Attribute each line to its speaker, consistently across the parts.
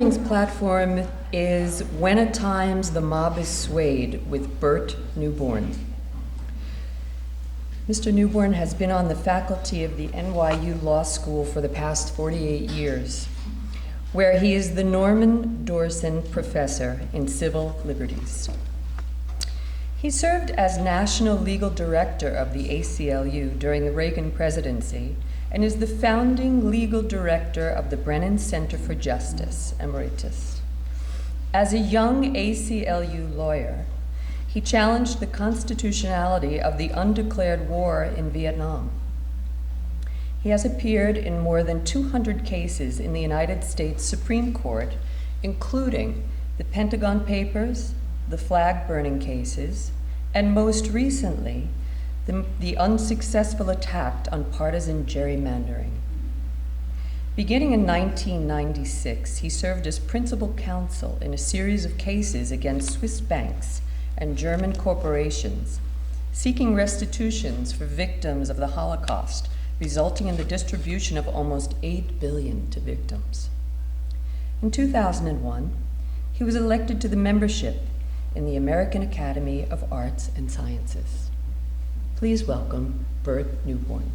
Speaker 1: This platform is When at Times the Mob is Swayed with Burt Neuborne. Mr. Neuborne has been on the faculty of the NYU Law School for the past 48 years, where he is the Norman Dorson Professor in Civil Liberties. He served as National Legal Director of the ACLU during the Reagan presidency and is the founding legal director of the Brennan Center for Justice, Emeritus. As a young ACLU lawyer, he challenged the constitutionality of the undeclared war in Vietnam. He has appeared in more than 200 cases in the United States Supreme Court, including the Pentagon Papers, the flag burning cases, and most recently, the unsuccessful attack on partisan gerrymandering. Beginning in 1996, he served as principal counsel in a series of cases against Swiss banks and German corporations, seeking restitutions for victims of the Holocaust, resulting in the distribution of almost $8 billion to victims. In 2001, he was elected to the membership in the American Academy of Arts and Sciences. Please welcome Burt Neuborne.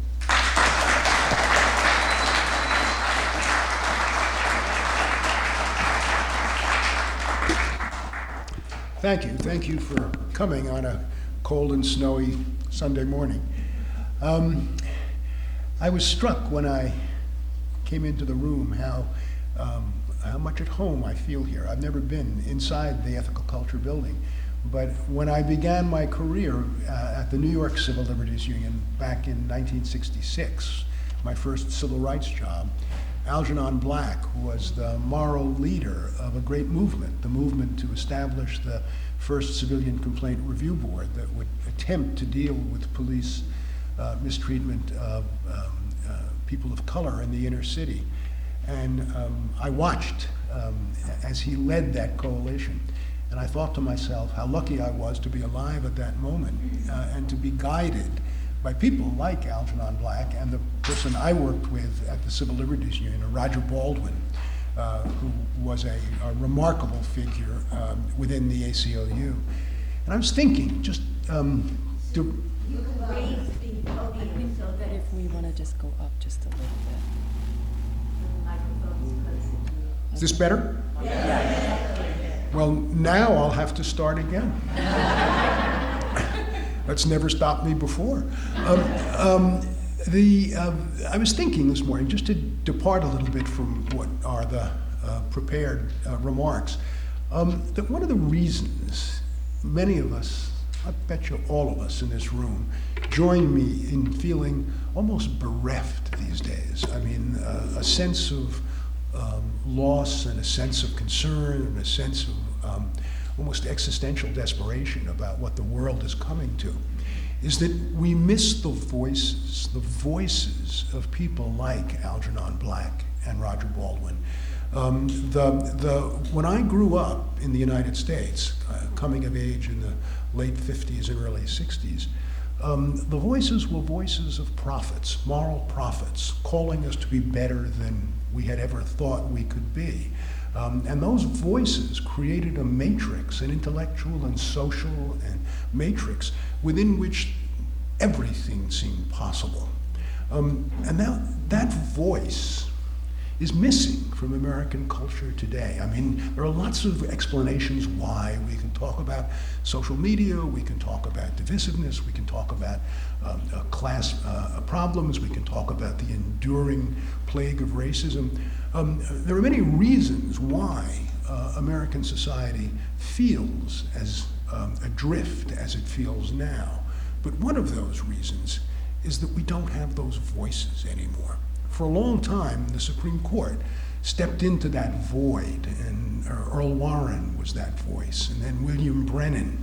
Speaker 2: Thank you for coming on a cold and snowy Sunday morning. I was struck when I came into the room how much at home I feel here. I've never been inside the Ethical Culture building, but when I began my career at the New York Civil Liberties Union back in 1966, my first civil rights job, Algernon Black was the moral leader of a great movement, the movement to establish the first civilian complaint review board that would attempt to deal with police mistreatment of people of color in the inner city. And I watched as he led that coalition. And I thought to myself how lucky I was to be alive at that moment and to be guided by people like Algernon Black and the person I worked with at the Civil Liberties Union, Roger Baldwin, who was a remarkable figure within the ACLU. And I was thinking, just
Speaker 3: You can raise the podium so that
Speaker 1: if we want to just go up just a little bit.
Speaker 3: the microphone is closer to you.
Speaker 2: is this better?
Speaker 3: Yes.
Speaker 2: Well, now I'll have to start again. That's never stopped me before. I was thinking this morning, just to depart a little bit from what are the prepared remarks, that one of the reasons many of us, I bet you all of us in this room, join me in feeling almost bereft these days. I mean, a sense of loss and a sense of concern and a sense of almost existential desperation about what the world is coming to, is that we miss the voices of people like Algernon Black and Roger Baldwin. When I grew up in the United States, coming of age in the late 50s and early 60s, the voices were voices of prophets, moral prophets, calling us to be better than we had ever thought we could be. And those voices created a matrix, an intellectual and social and matrix within which everything seemed possible. And now that voice is missing from American culture today. I mean, there are lots of explanations why. We can talk about social media, we can talk about divisiveness, we can talk about class problems, we can talk about the enduring plague of racism. There are many reasons why American society feels as adrift as it feels now. But one of those reasons is that we don't have those voices anymore. For a long time, the Supreme Court stepped into that void, and Earl Warren was that voice, and then William Brennan,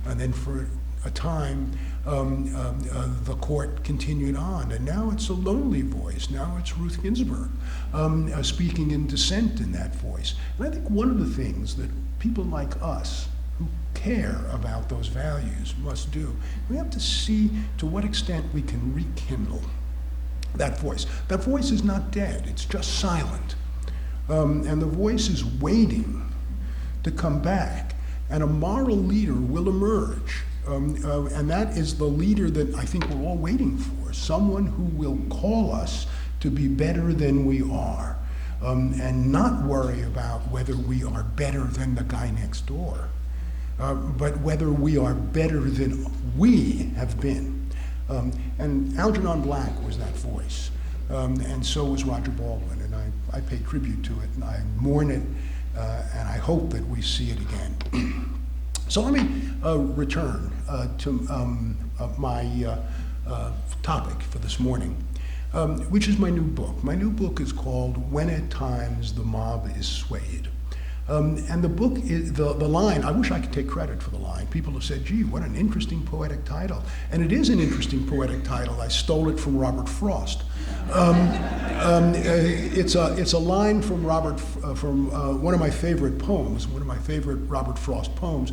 Speaker 2: and then for a time, the court continued on, and now it's a lonely voice. Now it's Ruth Ginsburg speaking in dissent in that voice. And I think one of the things that people like us who care about those values must do, we have to see to what extent we can rekindle that voice. That voice is not dead, it's just silent. And the voice is waiting to come back, and a moral leader will emerge. And that is the leader that I think we're all waiting for, someone who will call us to be better than we are, and not worry about whether we are better than the guy next door, but whether we are better than we have been. And Algernon Black was that voice, and so was Roger Baldwin, and I pay tribute to it, and I mourn it, and I hope that we see it again. So let me return to my topic for this morning, which is my new book. My new book is called When at Times the Mob is Swayed. And the book, is, the line, I wish I could take credit for the line. People have said, gee, what an interesting poetic title. And it is an interesting poetic title. I stole it from Robert Frost. It's a line from one of my favorite poems, one of my favorite Robert Frost poems,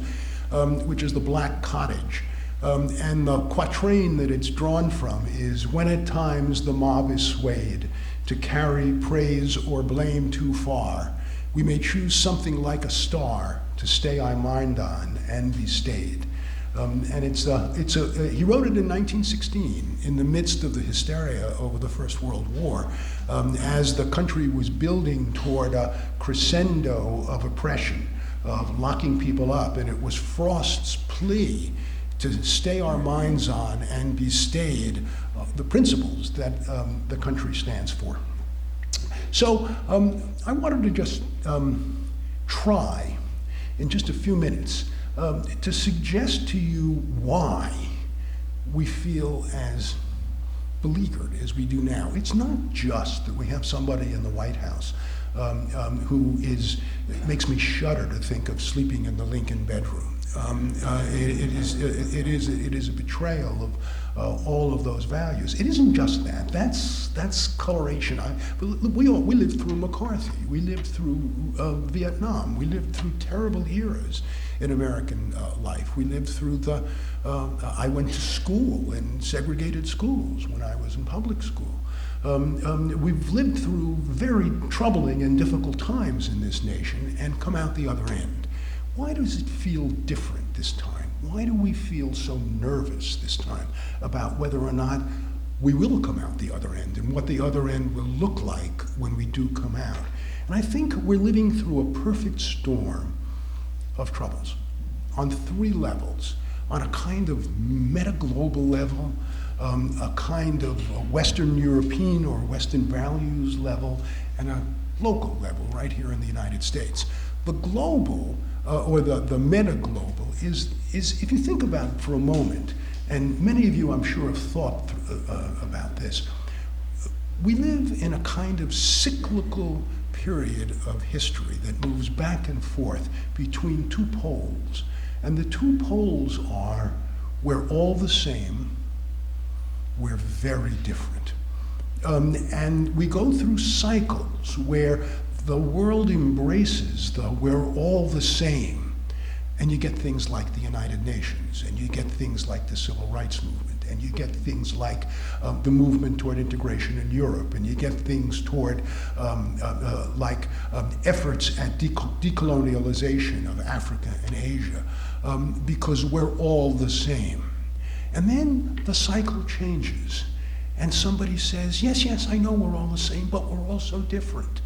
Speaker 2: which is The Black Cottage. And the quatrain that it's drawn from is, when at times the mob is swayed to carry praise or blame too far, we may choose something like a star to stay our mind on and be stayed. And he wrote it in 1916 in the midst of the hysteria over the First World War, as the country was building toward a crescendo of oppression, of locking people up. And it was Frost's plea to stay our minds on and be stayed, the principles that the country stands for. So I wanted to just try, in just a few minutes, to suggest to you why we feel as beleaguered as we do now. It's not just that we have somebody in the White House who makes me shudder to think of sleeping in the Lincoln bedroom. It is a betrayal of all of those values. It isn't just that. That's coloration. We lived through McCarthy. We lived through Vietnam. We lived through terrible eras in American life. We lived through I went to school in segregated schools when I was in public school. We've lived through very troubling and difficult times in this nation and come out the other end. Why does it feel different this time? Why do we feel so nervous this time about whether or not we will come out the other end and what the other end will look like when we do come out? And I think we're living through a perfect storm of troubles on three levels: on a kind of meta-global level, a kind of a Western European or Western values level, and a local level right here in the United States. The global, or the meta-global, is if you think about it for a moment, and many of you I'm sure have thought about this, we live in a kind of cyclical period of history that moves back and forth between two poles. And the two poles are, we're all the same, we're very different. And we go through cycles where the world embraces the we're all the same, and you get things like the United Nations, and you get things like the Civil Rights Movement, and you get things like the movement toward integration in Europe, and you get things toward efforts at decolonialization of Africa and Asia, because we're all the same. And then the cycle changes, and somebody says, yes, I know we're all the same, but we're all so different.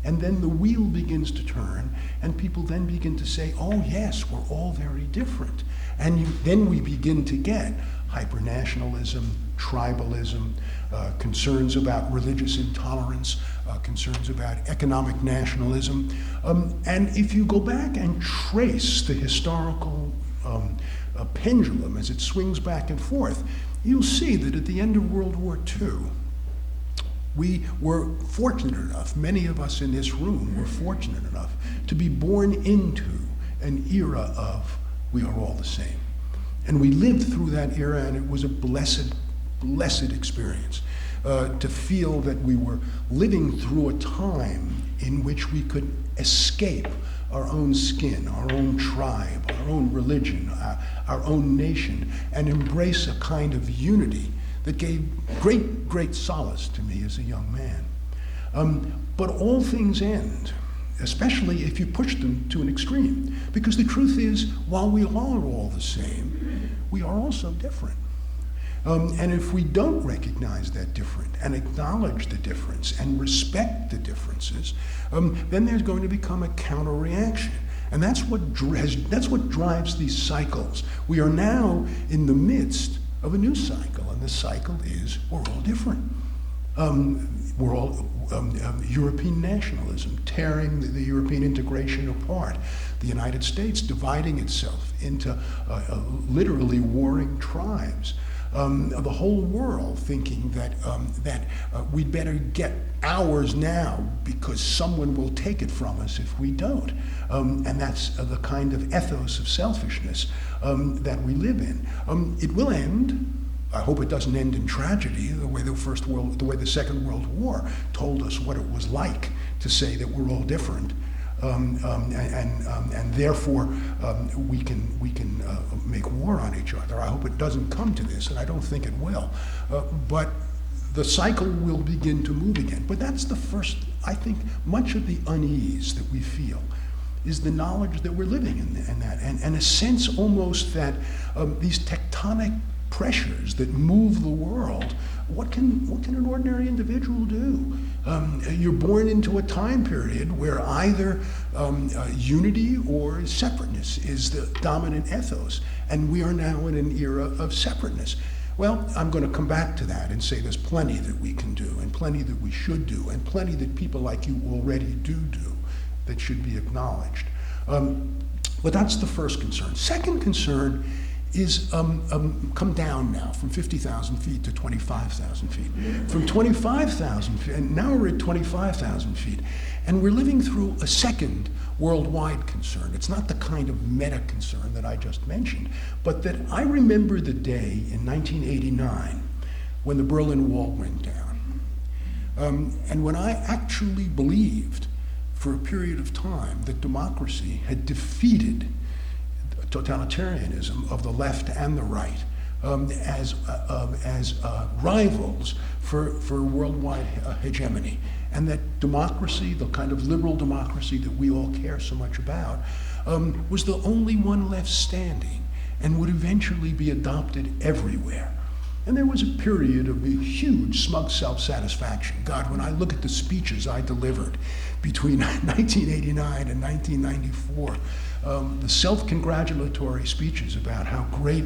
Speaker 2: And then the wheel begins to turn, and people then begin to say, oh yes, we're all very different. And then we begin to get hypernationalism, tribalism, concerns about religious intolerance, concerns about economic nationalism. And if you go back and trace the historical pendulum as it swings back and forth, you'll see that at the end of World War II, we were fortunate enough, many of us in this room were fortunate enough to be born into an era of we are all the same. And we lived through that era, and it was a blessed experience to feel that we were living through a time in which we could escape our own skin, our own tribe, our own religion, our own nation, and embrace a kind of unity that gave great solace to me as a young man. But all things end, especially if you push them to an extreme. Because the truth is, while we are all the same, we are also different. And if we don't recognize that different and acknowledge the difference and respect the differences, then there's going to become a counter-reaction. And that's what drives these cycles. We are now in the midst of a new cycle, and the cycle is we're all different. We're all European nationalism, tearing the European integration apart. The United States dividing itself into literally warring tribes. The whole world thinking that we'd better get ours now because someone will take it from us if we don't. And that's the kind of ethos of selfishness that we live in. It will end. I hope it doesn't end in tragedy, the way the Second World War told us what it was like to say that we're all different. And therefore we can make war on each other. I hope it doesn't come to this, and I don't think it will. But the cycle will begin to move again. But that's the first, I think, much of the unease that we feel is the knowledge that we're living in that, and a sense almost that these tectonic pressures that move the world, what can an ordinary individual do? You're born into a time period where either unity or separateness is the dominant ethos, and we are now in an era of separateness. Well, I'm going to come back to that and say there's plenty that we can do, and plenty that we should do, and plenty that people like you already do that should be acknowledged. But that's the first concern. Second concern is come down now from 50,000 feet to 25,000 feet. From 25,000 feet, and now we're at 25,000 feet. And we're living through a second worldwide concern. It's not the kind of meta concern that I just mentioned, but that I remember the day in 1989 when the Berlin Wall went down. And when I actually believed for a period of time that democracy had defeated totalitarianism of the left and the right as rivals for worldwide hegemony, and that democracy, the kind of liberal democracy that we all care so much about, was the only one left standing and would eventually be adopted everywhere. And there was a period of huge smug self-satisfaction. God, when I look at the speeches I delivered between 1989 and 1994, the self-congratulatory speeches about how great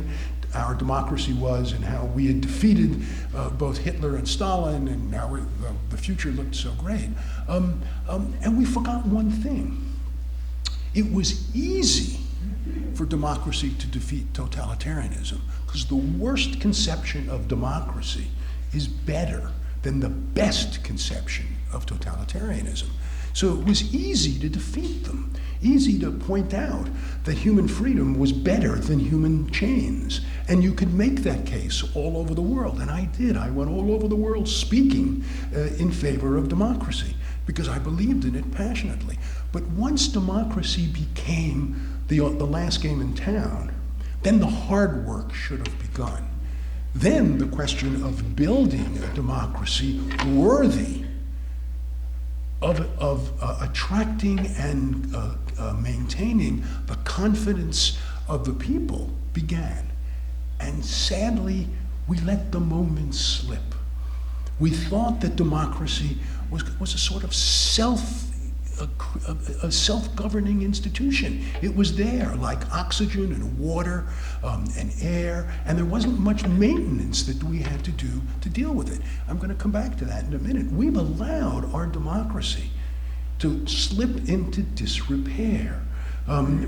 Speaker 2: our democracy was and how we had defeated both Hitler and Stalin and how the future looked so great. And we forgot one thing. It was easy for democracy to defeat totalitarianism, because the worst conception of democracy is better than the best conception of totalitarianism. So it was easy to defeat them, easy to point out that human freedom was better than human chains. And you could make that case all over the world, and I did. I went all over the world speaking in favor of democracy, because I believed in it passionately. But once democracy became the last game in town, then the hard work should have begun. Then the question of building a democracy worthy of attracting and maintaining the confidence of the people began. And sadly, we let the moment slip. We thought that democracy was a sort of a self-governing institution. It was there, like oxygen and water and air, and there wasn't much maintenance that we had to do to deal with it. I'm going to come back to that in a minute. We've allowed our democracy to slip into disrepair.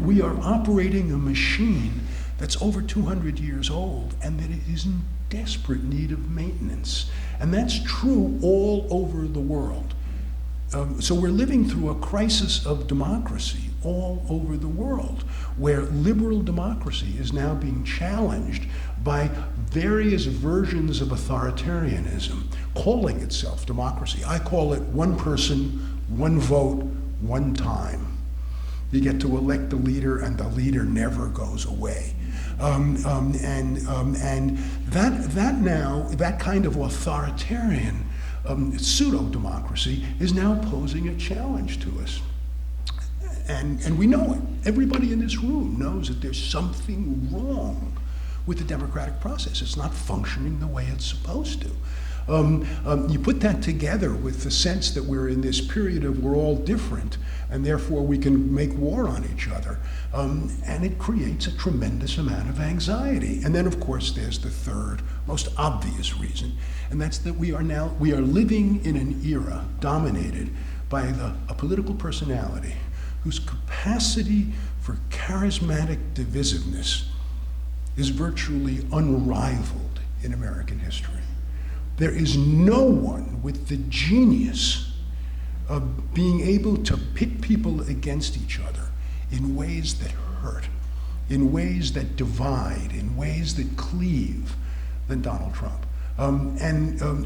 Speaker 2: We are operating a machine that's over 200 years old and that it is in desperate need of maintenance. And that's true all over the world. So we're living through a crisis of democracy all over the world, where liberal democracy is now being challenged by various versions of authoritarianism, calling itself democracy. I call it one person, one vote, one time. You get to elect the leader, and the leader never goes away. And that kind of authoritarian pseudo-democracy is now posing a challenge to us. And we know it. Everybody in this room knows that there's something wrong with the democratic process. It's not functioning the way it's supposed to. You put that together with the sense that we're in this period of we're all different, and therefore we can make war on each other, and it creates a tremendous amount of anxiety. And then, of course, there's the third, most obvious reason, and that's that we are living in an era dominated by a political personality whose capacity for charismatic divisiveness is virtually unrivaled in American history. There is no one with the genius of being able to pit people against each other in ways that hurt, in ways that divide, in ways that cleave than Donald Trump.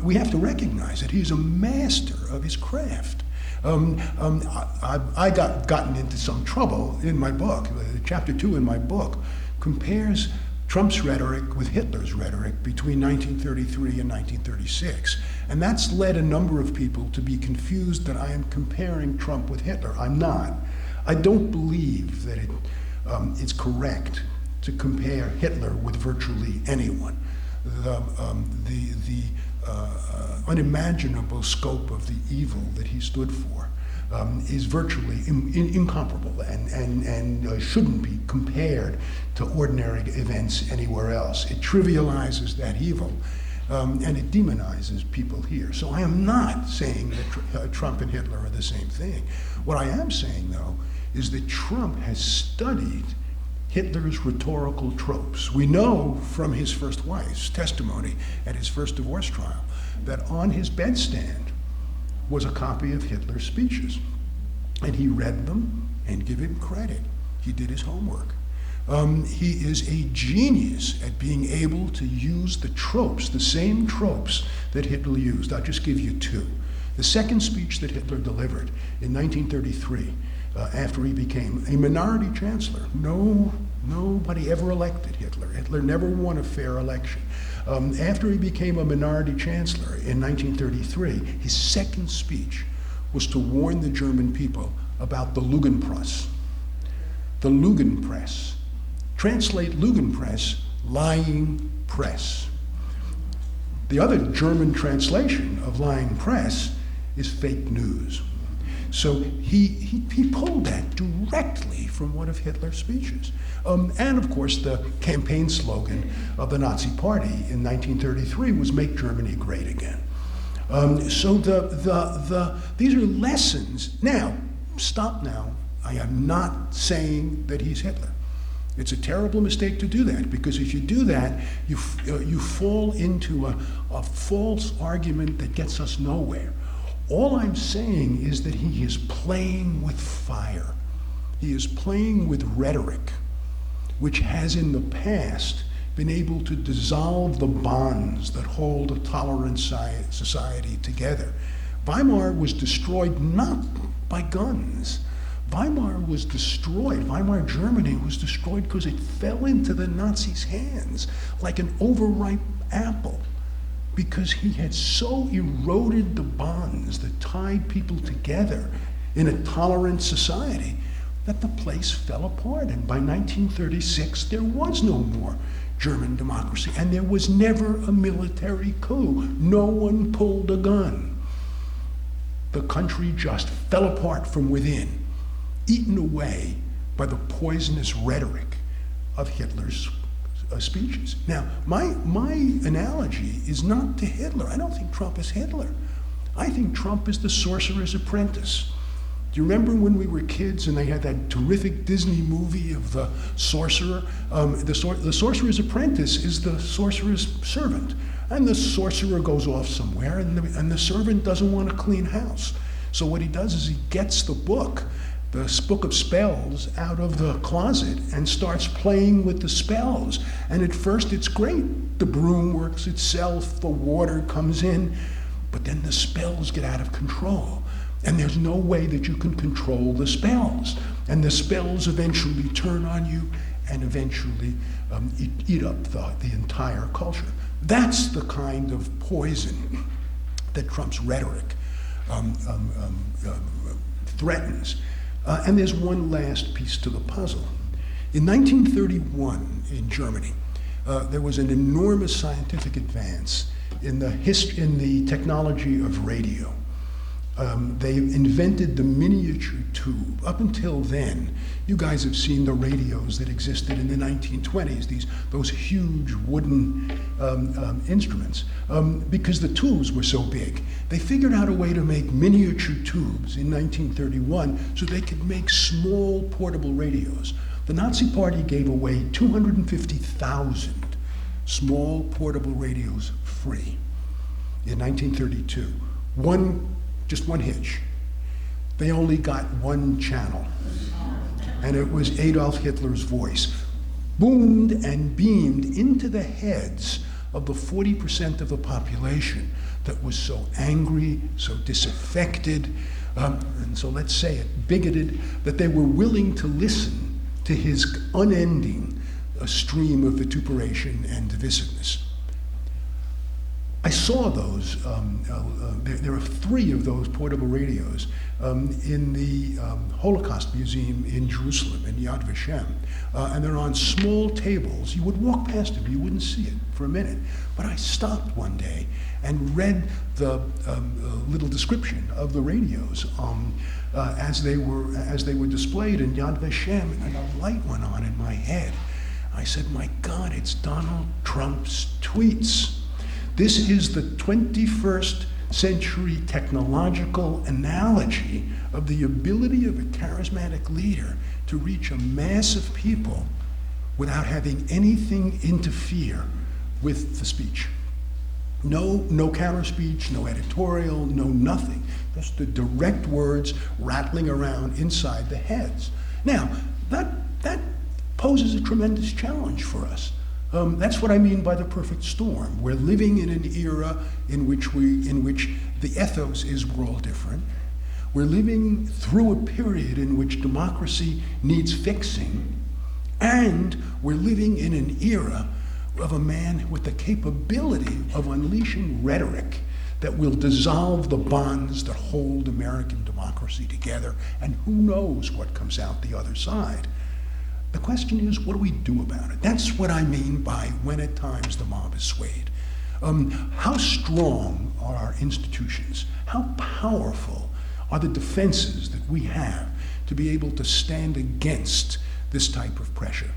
Speaker 2: We have to recognize that he's a master of his craft. I gotten into some trouble in my book. Chapter 2 in my book compares Trump's rhetoric with Hitler's rhetoric between 1933 and 1936. And that's led a number of people to be confused that I am comparing Trump with Hitler. I'm not. I don't believe that it's correct to compare Hitler with virtually anyone. The unimaginable scope of the evil that he stood for is virtually incomparable and shouldn't be compared to ordinary events anywhere else. It trivializes that evil and it demonizes people here. So I am not saying that Trump and Hitler are the same thing. What I am saying, though, is that Trump has studied Hitler's rhetorical tropes. We know from his first wife's testimony at his first divorce trial that on his bedstand was a copy of Hitler's speeches. And he read them, and give him credit, he did his homework. He is a genius at being able to use the tropes, the same tropes that Hitler used. I'll just give you two. The second speech that Hitler delivered in 1933, after he became a minority chancellor. Nobody ever elected Hitler. Hitler never won a fair election. After he became a minority chancellor in 1933, his second speech was to warn the German people about the Lügenpresse. The Lügenpresse. Translate Lügenpresse, lying press. The other German translation of lying press is fake news. So he pulled that directly from one of Hitler's speeches. And of course, the campaign slogan of the Nazi Party in 1933 was "Make Germany Great Again." So these are lessons. Now, stop now. I am not saying that he's Hitler. It's a terrible mistake to do that, because if you do that, you fall into a false argument that gets us nowhere. All I'm saying is that he is playing with fire. He is playing with rhetoric, which has in the past been able to dissolve the bonds that hold a tolerant society together. Weimar was destroyed not by guns. Weimar Germany was destroyed because it fell into the Nazis' hands like an overripe apple, because he had so eroded the bonds that tied people together in a tolerant society that the place fell apart. And by 1936, there was no more German democracy, and there was never a military coup. No one pulled a gun. The country just fell apart from within, eaten away by the poisonous rhetoric of Hitler's speeches. Now, my analogy is not to Hitler. I don't think Trump is Hitler. I think Trump is the Sorcerer's Apprentice. Do you remember when we were kids and they had that terrific Disney movie of the sorcerer? The Sorcerer's Apprentice is the sorcerer's servant. And the sorcerer goes off somewhere, and the servant doesn't want to clean house. So what he does is he gets the book of spells out of the closet and starts playing with the spells. And at first it's great. The broom works itself, the water comes in, but then the spells get out of control. And there's no way that you can control the spells. And the spells eventually turn on you and eventually eat up the entire culture. That's the kind of poison that Trump's rhetoric threatens. And there's one last piece to the puzzle. In 1931 in Germany, there was an enormous scientific advance in the technology of radio. They invented the miniature tube. Up until then, you guys have seen the radios that existed in the 1920s, those huge wooden instruments. Because the tubes were so big, they figured out a way to make miniature tubes in 1931 so they could make small portable radios. The Nazi Party gave away 250,000 small portable radios free in 1932. Just one hitch. They only got one channel, and it was Adolf Hitler's voice, boomed and beamed into the heads of the 40% of the population that was so angry, so disaffected, and so let's say it, bigoted, that they were willing to listen to his unending stream of vituperation and divisiveness. I saw those, there are 3 of those portable radios in the Holocaust Museum in Jerusalem, in Yad Vashem. And they're on small tables. You would walk past them, you wouldn't see it for a minute. But I stopped one day and read the little description of the radios as they were displayed in Yad Vashem, and a light went on in my head. I said, my God, it's Donald Trump's tweets. This is the 21st century technological analogy of the ability of a charismatic leader to reach a mass of people without having anything interfere with the speech. No counter speech, no editorial, no nothing. Just the direct words rattling around inside the heads. Now, that poses a tremendous challenge for us. That's what I mean by the perfect storm. We're living in an era in which the ethos is we're all different. We're living through a period in which democracy needs fixing, and we're living in an era of a man with the capability of unleashing rhetoric that will dissolve the bonds that hold American democracy together, and who knows what comes out the other side. The question is, what do we do about it? That's what I mean by when at times the mob is swayed. How strong are our institutions? How powerful are the defenses that we have to be able to stand against this type of pressure?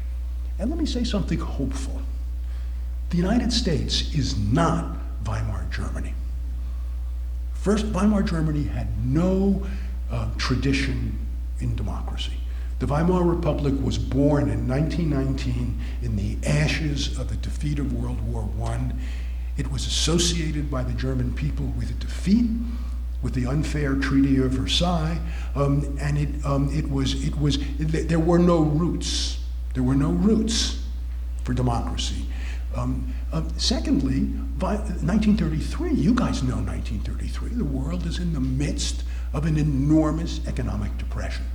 Speaker 2: And let me say something hopeful. The United States is not Weimar Germany. First, Weimar Germany had no tradition in democracy. The Weimar Republic was born in 1919 in the ashes of the defeat of World War I. It was associated by the German people with a defeat, with the unfair Treaty of Versailles, and there were no roots. There were no roots for democracy. Secondly, by 1933, you guys know 1933, the world is in the midst of an enormous economic depression.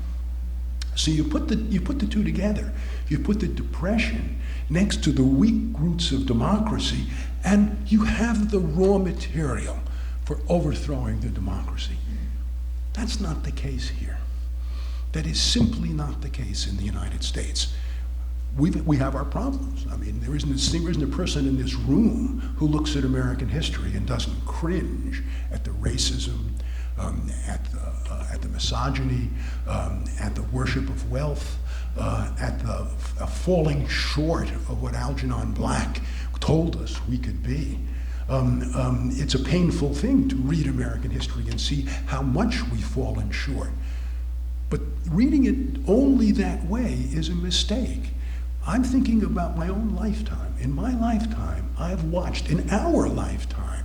Speaker 2: So you put the two together. You put the depression next to the weak roots of democracy, and you have the raw material for overthrowing the democracy. That's not the case here. That is simply not the case in the United States. We have our problems. I mean, there isn't a person in this room who looks at American history and doesn't cringe at the racism, at the misogyny, at the worship of wealth, at the falling short of what Algernon Black told us we could be. It's a painful thing to read American history and see how much we've fallen short. But reading it only that way is a mistake. I'm thinking about my own lifetime. In my lifetime, I've watched, in our lifetime,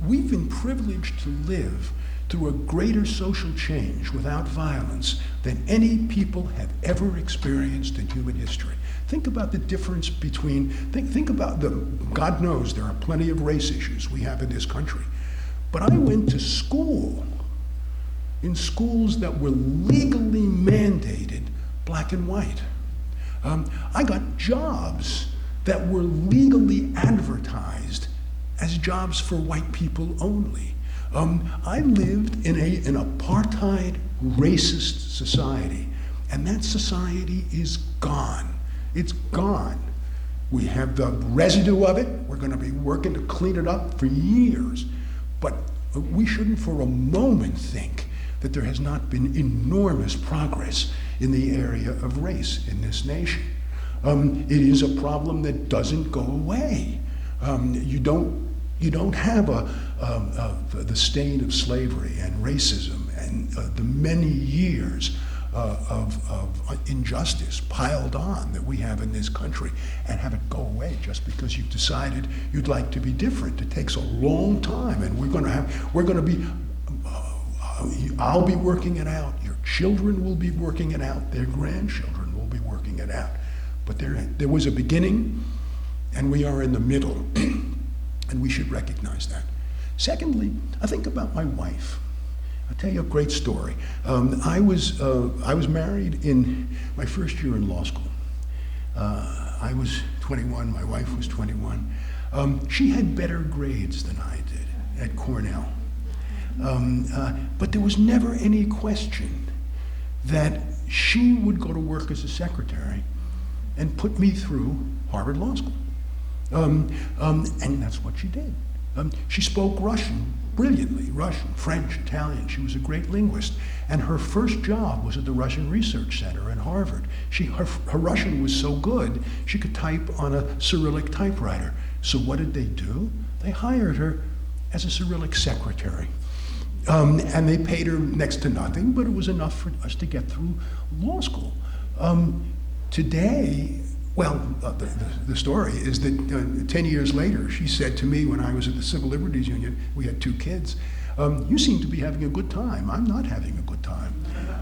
Speaker 2: we've been privileged to live through a greater social change without violence than any people have ever experienced in human history. Think about the difference between, think about God knows there are plenty of race issues we have in this country. But I went to school, in schools that were legally mandated black and white. I got jobs that were legally advertised as jobs for white people only. I lived in an apartheid, racist society, and that society is gone. It's gone. We have the residue of it. We're going to be working to clean it up for years. But we shouldn't for a moment think that there has not been enormous progress in the area of race in this nation. It is a problem that doesn't go away. You don't have the stain of slavery and racism and the many years of injustice piled on that we have in this country and have it go away just because you've decided you'd like to be different. It takes a long time, and I'll be working it out. Your children will be working it out. Their grandchildren will be working it out. But there was a beginning, and we are in the middle, and we should recognize that. Secondly, I think about my wife. I'll tell you a great story. I was married in my first year in law school. I was 21, my wife was 21. She had better grades than I did at Cornell. But there was never any question that she would go to work as a secretary and put me through Harvard Law School. And that's what she did. She spoke Russian brilliantly, Russian, French, Italian. She was a great linguist. And her first job was at the Russian Research Center in Harvard. Her Russian was so good, she could type on a Cyrillic typewriter. So what did they do? They hired her as a Cyrillic secretary. And they paid her next to nothing, but it was enough for us to get through law school. Today, the story is that 10 years later, she said to me when I was at the Civil Liberties Union, we had 2 kids, you seem to be having a good time. I'm not having a good time.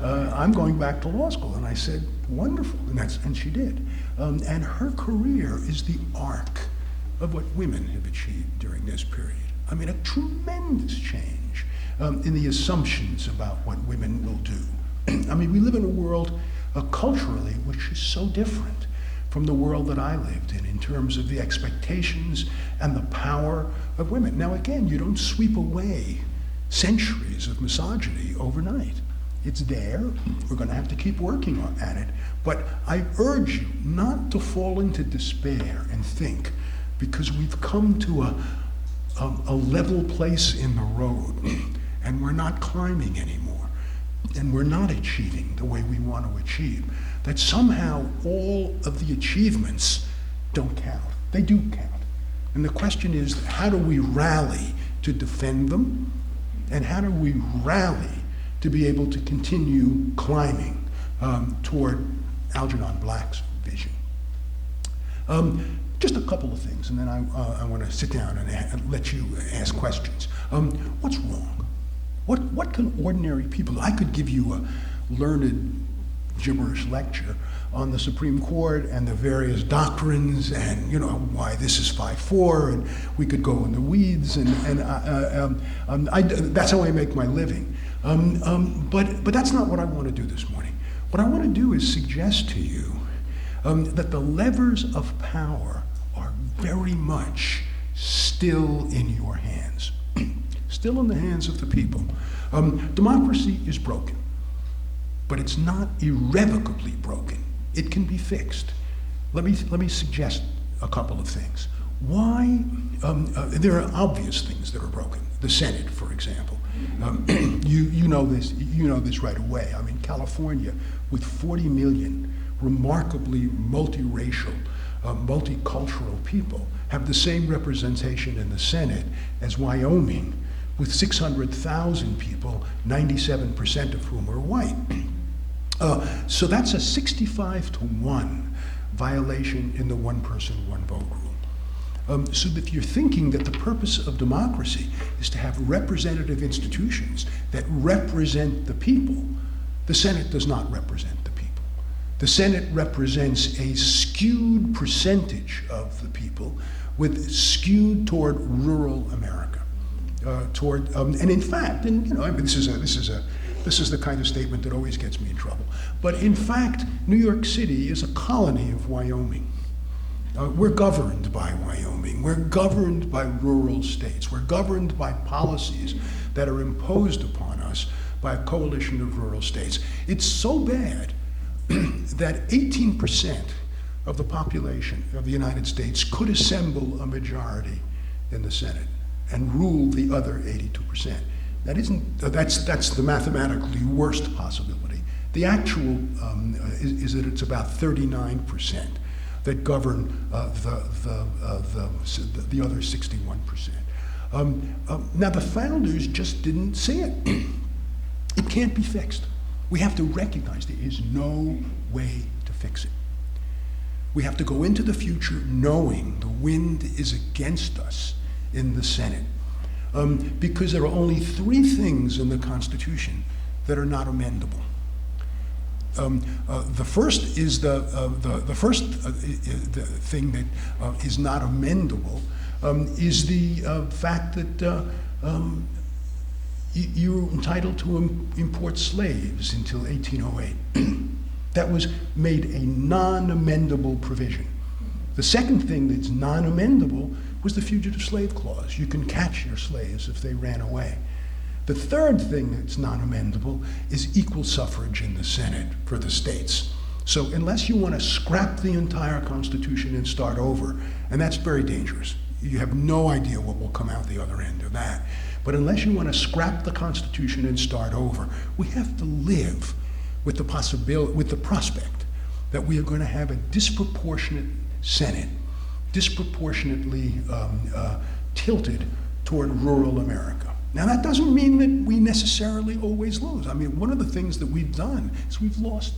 Speaker 2: I'm going back to law school. And I said, wonderful, and she did. And her career is the arc of what women have achieved during this period. I mean, a tremendous change in the assumptions about what women will do. I mean, we live in a world culturally which is so different from the world that I lived in terms of the expectations and the power of women. Now again, you don't sweep away centuries of misogyny overnight. It's there, we're going to have to keep working at it, but I urge you not to fall into despair and think, because we've come to a level place in the road, and we're not climbing anymore, and we're not achieving the way we want to achieve, that somehow all of the achievements don't count. They do count. And the question is, how do we rally to defend them? And how do we rally to be able to continue climbing toward Algernon Black's vision? Just a couple of things, and then I want to sit down and let you ask questions. What's wrong? What can ordinary people, I could give you a learned gibberish lecture on the Supreme Court and the various doctrines and, you know, why this is 5-4, and we could go in the weeds, and that's how I make my living. But that's not what I want to do this morning. What I want to do is suggest to you that the levers of power are very much still in your hands, still in the hands of the people. Democracy is broken, but it's not irrevocably broken. It can be fixed. Let me suggest a couple of things. Why? There are obvious things that are broken. The Senate, for example. You know this right away. I mean, California, with 40 million remarkably multiracial, multicultural people, have the same representation in the Senate as Wyoming, with 600,000 people, 97% of whom are white. So that's a 65-to-1 violation in the one-person, one-vote rule. So if you're thinking that the purpose of democracy is to have representative institutions that represent the people, the Senate does not represent the people. The Senate represents a skewed percentage of the people, skewed toward rural America. And in fact, and you know, I mean, this is the kind of statement that always gets me in trouble. But in fact, New York City is a colony of Wyoming. We're governed by Wyoming. We're governed by rural states. We're governed by policies that are imposed upon us by a coalition of rural states. It's so bad that 18% of the population of the United States could assemble a majority in the Senate and rule the other 82%. That's the mathematically worst possibility. The actual is that it's about 39% that govern the other 61%. Now the founders just didn't see it. It can't be fixed. We have to recognize there is no way to fix it. We have to go into the future knowing the wind is against us in the Senate. Because there are only three things in the Constitution that are not amendable. The first is the thing that is not amendable is the fact that you're entitled to import slaves until 1808. That was made a non-amendable provision. The second thing that's non-amendable was the Fugitive Slave Clause. You can catch your slaves if they ran away. The third thing that's non-amendable is equal suffrage in the Senate for the states. So unless you want to scrap the entire Constitution and start over, and that's very dangerous, you have no idea what will come out the other end of that. But unless you want to scrap the Constitution and start over, we have to live with the prospect that we are going to have a disproportionate Senate, disproportionately tilted toward rural America. Now that doesn't mean that we necessarily always lose. I mean, one of the things that we've done is we've lost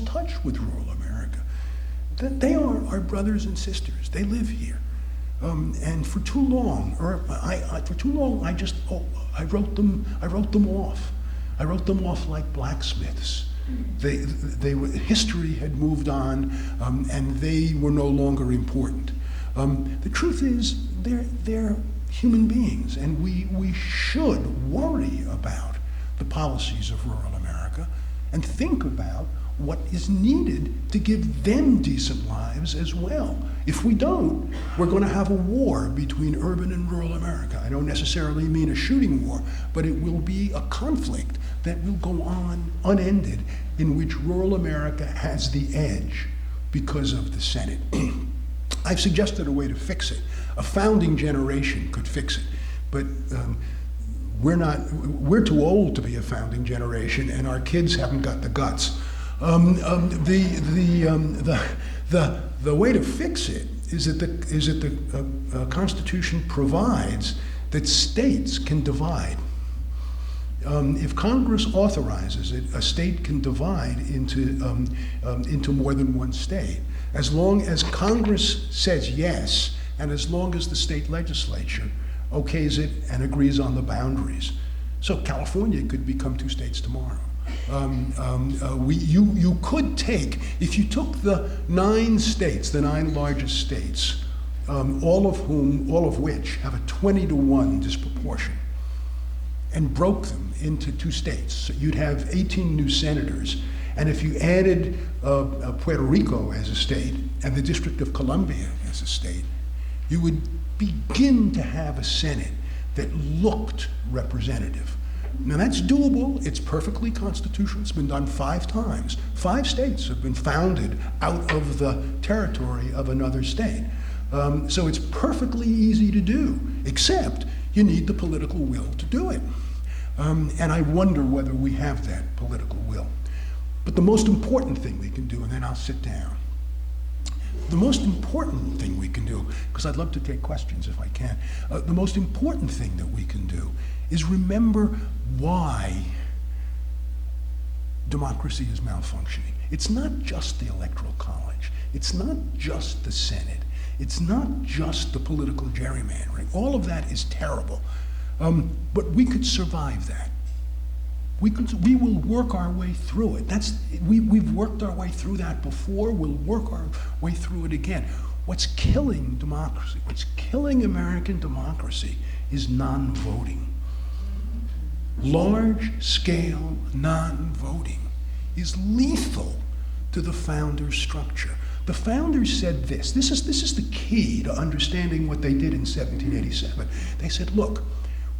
Speaker 2: touch with rural America. They are our brothers and sisters. They live here. And for too long, I wrote them off. I wrote them off like blacksmiths. History had moved on, and they were no longer important. The truth is, they're human beings, and we should worry about the policies of rural America and think about what is needed to give them decent lives as well. If we don't, we're going to have a war between urban and rural America. I don't necessarily mean a shooting war, but it will be a conflict that will go on unended, in which rural America has the edge because of the Senate. I've suggested a way to fix it. A founding generation could fix it, but we're too old to be a founding generation, and our kids haven't got the guts. The way to fix it is that the Constitution provides that states can divide. If Congress authorizes it, a state can divide into more than one state, as long as Congress says yes, and as long as the state legislature okays it and agrees on the boundaries. So California could become two states tomorrow. You could take, if you took the 9 states, the 9 largest states, all of which have a 20-to-1 disproportion, and broke them into 2 states. So you'd have 18 new senators, and if you added Puerto Rico as a state and the District of Columbia as a state, you would begin to have a Senate that looked representative. Now that's doable, it's perfectly constitutional, it's been done 5 times. 5 states have been founded out of the territory of another state. So it's perfectly easy to do, except you need the political will to do it. And I wonder whether we have that political will. But the most important thing we can do, and then I'll sit down. The most important thing we can do, because I'd love to take questions if I can, the most important thing that we can do is remember why democracy is malfunctioning. It's not just the Electoral College. It's not just the Senate. It's not just the political gerrymandering. All of that is terrible. But we could survive that. We will work our way through it. We've worked our way through that before. We'll work our way through it again. What's killing democracy, what's killing American democracy is non-voting. Large-scale non-voting is lethal to the founders' structure. The founders said this is the key to understanding what they did in 1787. They said, look,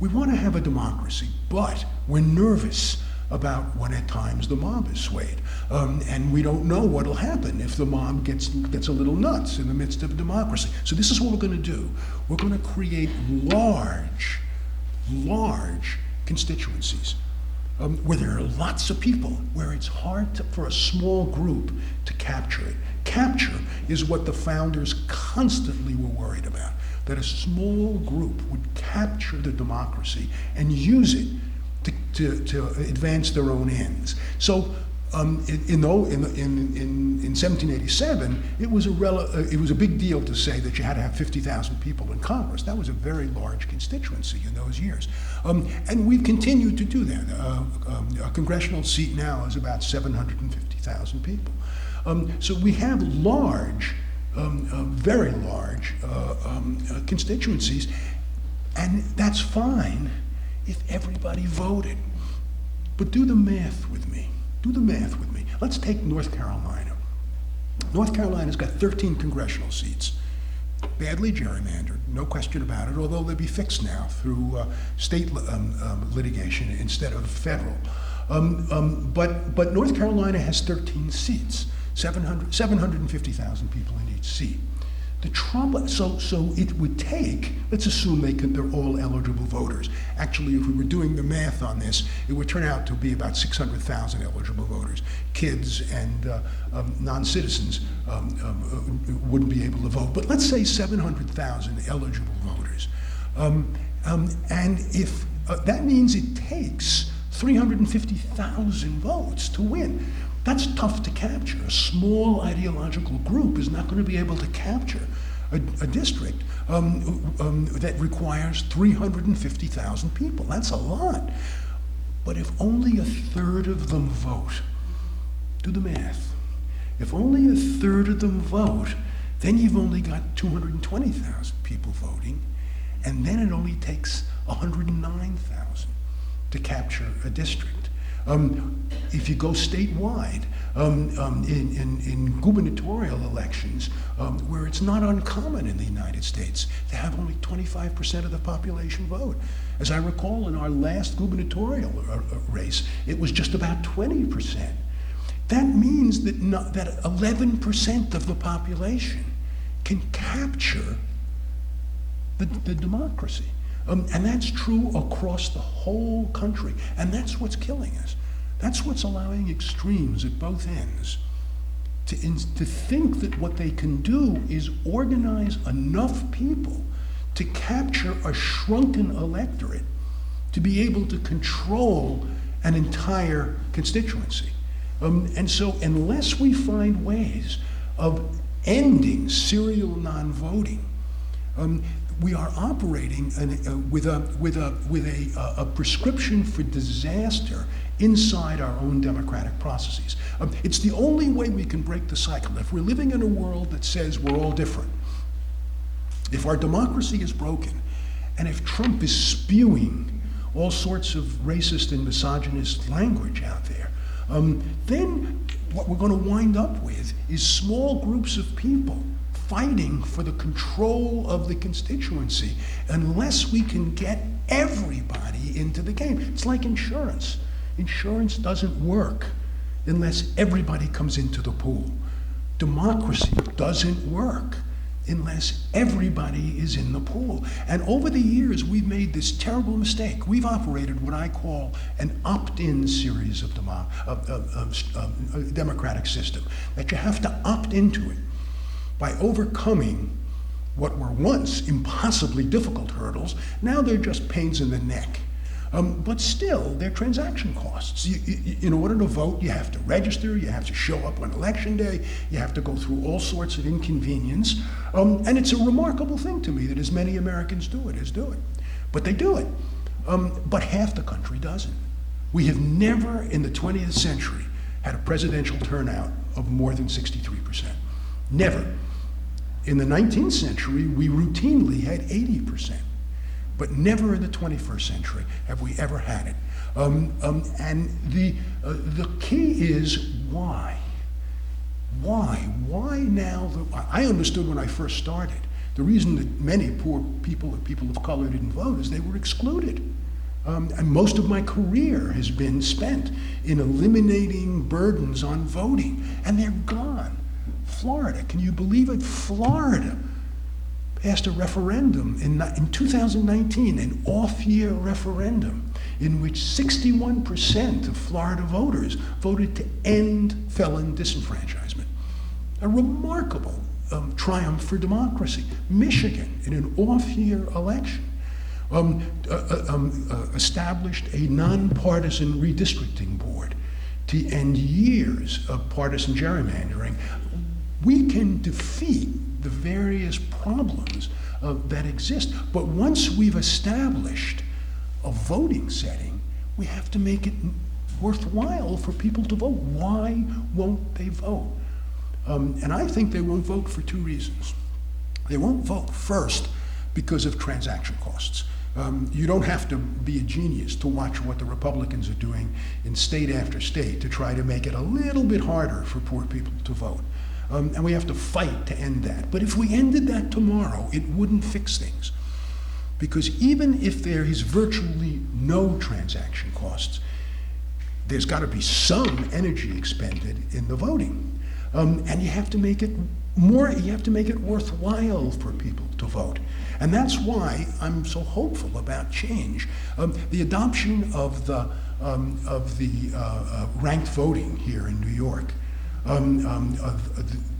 Speaker 2: We want to have a democracy, but we're nervous about when at times the mob is swayed. And we don't know what'll happen if the mob gets a little nuts in the midst of democracy. So this is what we're going to do. We're going to create large constituencies where there are lots of people, where it's hard for a small group to capture it. Capture is what the founders constantly were worried about, that a small group would capture the democracy and use it to advance their own ends. So in 1787, it was a big deal to say that you had to have 50,000 people in Congress. That was a very large constituency in those years. And we've continued to do that. A congressional seat now is about 750,000 people. So we have large, very large constituencies, and that's fine if everybody voted. But do the math with me. Do the math with me. Let's take North Carolina. North Carolina's got 13 congressional seats. Badly gerrymandered, no question about it, although they'll be fixed now through state litigation instead of federal. But North Carolina has 13 seats, 750,000 people in each seat. The trouble, so it would take, let's assume they're all eligible voters. Actually, if we were doing the math on this, it would turn out to be about 600,000 eligible voters. Kids and non-citizens wouldn't be able to vote. But let's say 700,000 eligible voters. And if that means it takes 350,000 votes to win. That's tough to capture. A small ideological group is not going to be able to capture a district that requires 350,000 people. That's a lot. But if only a third of them vote, do the math. If only a third of them vote, then you've only got 220,000 people voting, and then it only takes 109,000 to capture a district. If you go statewide, in gubernatorial elections, where it's not uncommon in the United States to have only 25% of the population vote. As I recall, in our last gubernatorial race, it was just about 20%. That means that 11% of the population can capture the democracy. And that's true across the whole country. And that's what's killing us. That's what's allowing extremes at both ends to think that what they can do is organize enough people to capture a shrunken electorate to be able to control an entire constituency. And so unless we find ways of ending serial non-voting, we are operating with a prescription for disaster inside our own democratic processes. It's the only way we can break the cycle. If we're living in a world that says we're all different, if our democracy is broken, and if Trump is spewing all sorts of racist and misogynist language out there, then what we're going to wind up with is small groups of people fighting for the control of the constituency unless we can get everybody into the game. It's like insurance. Insurance doesn't work unless everybody comes into the pool. Democracy doesn't work unless everybody is in the pool. And over the years, we've made this terrible mistake. We've operated what I call an opt-in series of democratic system, that you have to opt into it by overcoming what were once impossibly difficult hurdles. Now they're just pains in the neck. But still, they're transaction costs. In order to vote, you have to register, you have to show up on election day, you have to go through all sorts of inconvenience. And it's a remarkable thing to me that as many Americans do it. But they do it. But half the country doesn't. We have never in the 20th century had a presidential turnout of more than 63%. Never. In the 19th century, we routinely had 80%. But never in the 21st century have we ever had it. And the key is why? Why? Why now? I understood when I first started The reason that many poor people or people of color didn't vote is they were excluded. And most of my career has been spent in eliminating burdens on voting, and they're gone. Florida, can you believe it? Florida passed a referendum in 2019, an off-year referendum, in which 61% of Florida voters voted to end felon disenfranchisement. A remarkable triumph for democracy. Michigan, in an off-year election, established a nonpartisan redistricting board to end years of partisan gerrymandering. We can defeat the various problems that exist, but once we've established a voting setting, we have to make it worthwhile for people to vote. Why won't they vote? And I think they won't vote for two reasons. They won't vote first because of transaction costs. You don't have to be a genius to watch what the Republicans are doing in state after state to try to make it a little bit harder for poor people to vote. And we have to fight to end that. But if we ended that tomorrow, it wouldn't fix things. Because even if there is virtually no transaction costs, there's got to be some energy expended in the voting. And you have to make it worthwhile for people to vote. And that's why I'm so hopeful about change. The adoption of the ranked voting here in New York,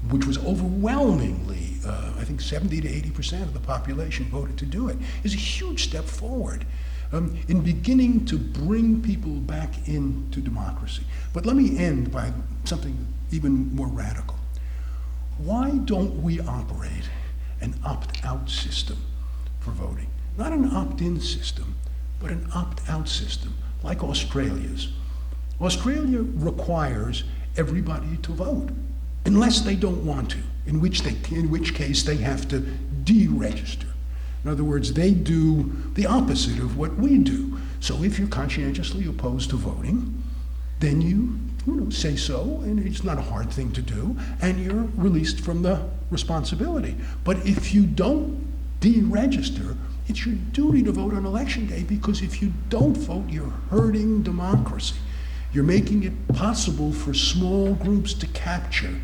Speaker 2: which was overwhelmingly, I think 70 to 80% of the population voted to do it, is a huge step forward in beginning to bring people back into democracy. But let me end by something even more radical. Why don't we operate an opt-out system for voting? Not an opt-in system, but an opt-out system, like Australia's. Australia requires everybody to vote, unless they don't want to, in which case they have to deregister. In other words, they do the opposite of what we do. So if you're conscientiously opposed to voting, then you say so, and it's not a hard thing to do, and you're released from the responsibility. But if you don't deregister, it's your duty to vote on election day, because if you don't vote, you're hurting democracy. You're making it possible for small groups to capture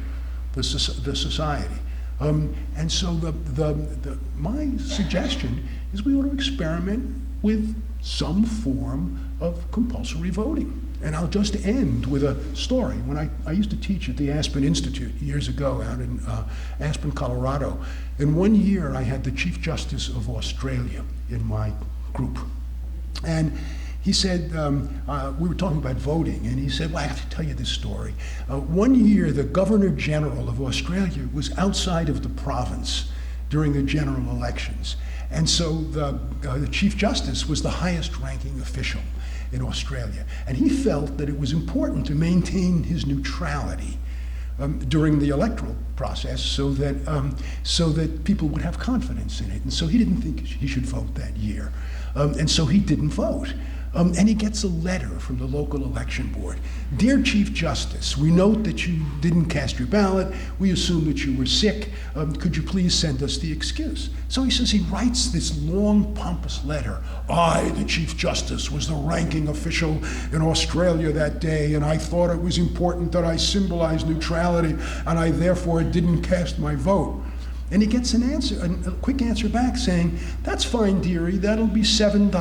Speaker 2: the society. And so my suggestion is we ought to experiment with some form of compulsory voting. And I'll just end with a story. When I used to teach at the Aspen Institute years ago out in Aspen, Colorado, and one year I had the Chief Justice of Australia in my group. And he said, we were talking about voting, and he said, well, I have to tell you this story. One year, the Governor General of Australia was outside of the province during the general elections. And so the Chief Justice was the highest ranking official in Australia. And he felt that it was important to maintain his neutrality during the electoral process so that people would have confidence in it. And so he didn't think he should vote that year. And so he didn't vote. And he gets a letter from the local election board. Dear Chief Justice, we note that you didn't cast your ballot. We assume that you were sick. Could you please send us the excuse? So he says he writes this long, pompous letter. I, the Chief Justice, was the ranking official in Australia that day, and I thought it was important that I symbolize neutrality, and I therefore didn't cast my vote. And he gets an answer, a quick answer back saying, that's fine, dearie, that'll be $7.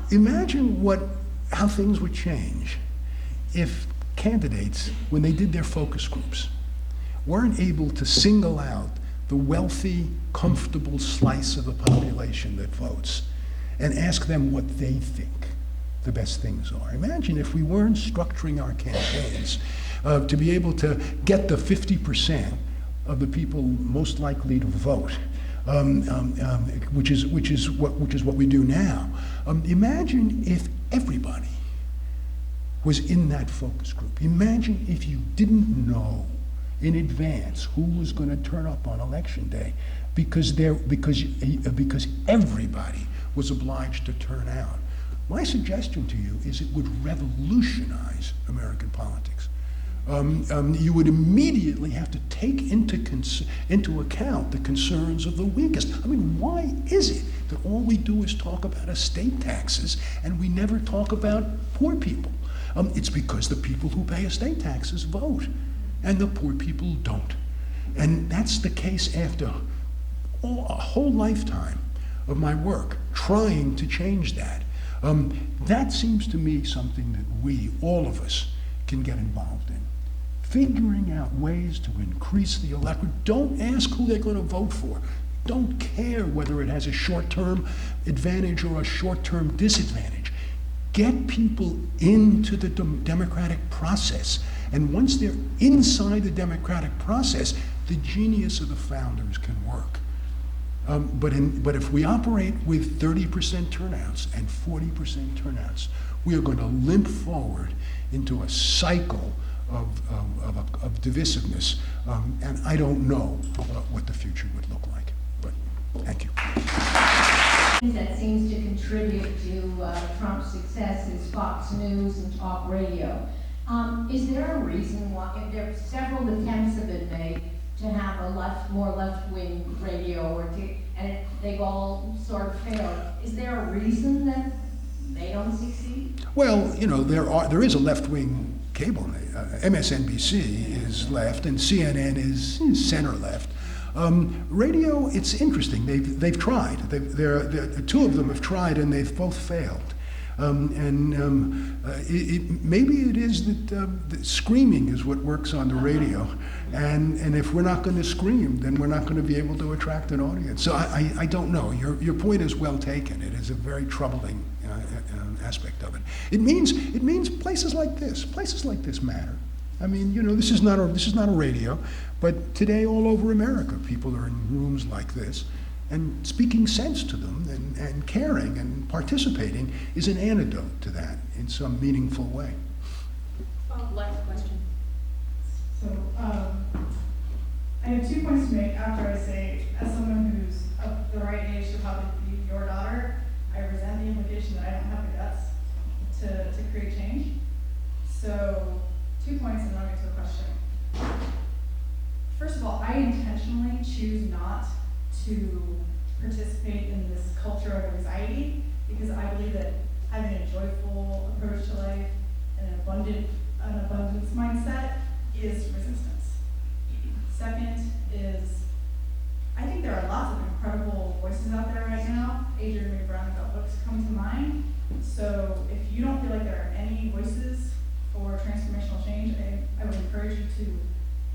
Speaker 2: Imagine how things would change if candidates, when they did their focus groups, weren't able to single out the wealthy, comfortable slice of the population that votes and ask them what they think the best things are. Imagine if we weren't structuring our campaigns to be able to get the 50% of the people most likely to vote, which is what we do now. Imagine if everybody was in that focus group. Imagine if you didn't know in advance who was going to turn up on election day because everybody was obliged to turn out. My suggestion to you is it would revolutionize American politics. you would immediately have to take into account the concerns of the weakest. I mean, why is it that all we do is talk about estate taxes and we never talk about poor people? It's because the people who pay estate taxes vote, and the poor people don't. And that's the case after a whole lifetime of my work trying to change that. That seems to me something that we, all of us, can get involved in. Figuring out ways to increase the electorate. Don't ask who they're going to vote for. Don't care whether it has a short-term advantage or a short-term disadvantage. Get people into the democratic process. And once they're inside the democratic process, the genius of the founders can work. But if we operate with 30% turnouts and 40% turnouts, we are going to limp forward into a cycle of divisiveness, and I don't know what the future would look like. But thank you.
Speaker 3: That seems to contribute to Trump's success is Fox News and talk radio. Is there a reason why, if there several attempts have been made to have a more left-wing radio, and they've all sort of failed, is there a reason that they don't succeed?
Speaker 2: Well, you know, there is a left-wing cable. MSNBC is left, and CNN is center-left. Radio, it's interesting. They've tried. Two of them have tried, and they've both failed. Maybe it is that screaming is what works on the radio, and if we're not going to scream, then we're not going to be able to attract an audience. So I don't know. Your point is well taken. It is a very troubling aspect of it. It means places like this matter. I mean, you know, this is not a radio, but today all over America, people are in rooms like this. And speaking sense to them and caring and participating is an antidote to that in some meaningful way.
Speaker 4: Last question.
Speaker 5: So I have 2 points to make after I say, as someone who's of the right age to probably be your daughter, I resent the implication that I don't have the guts to create change. So 2 points and then I'll get to a question. First of all, I intentionally choose not to participate in this culture of anxiety because I believe that having a joyful approach to life and an abundance mindset is resistance. Second is, I think there are lots of incredible voices out there right now. Adrian Ray Brown got books come to mind. So if you don't feel like there are any voices for transformational change, I would encourage you to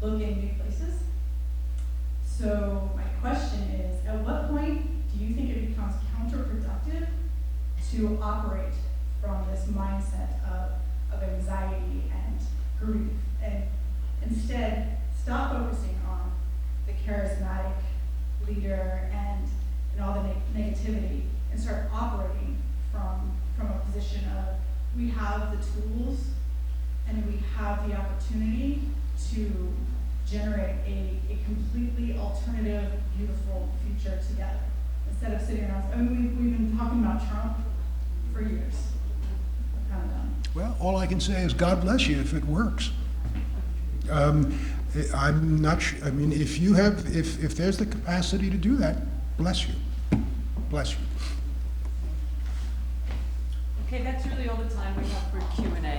Speaker 5: look in new places. So my question is, at what point do you think it becomes counterproductive to operate from this mindset of anxiety and grief, and instead stop focusing on the charismatic leader and all the negativity and start operating from a position of we have the tools and we have the opportunity to generate a completely alternative, beautiful future together. Instead of sitting around, I mean, we've been talking about Trump for years. I'm kind of done.
Speaker 2: Well, all I can say is God bless you if it works. I'm not sure. I mean, if there's the capacity to do that, bless you. Bless you.
Speaker 4: Okay, that's really all the time we have for Q&A.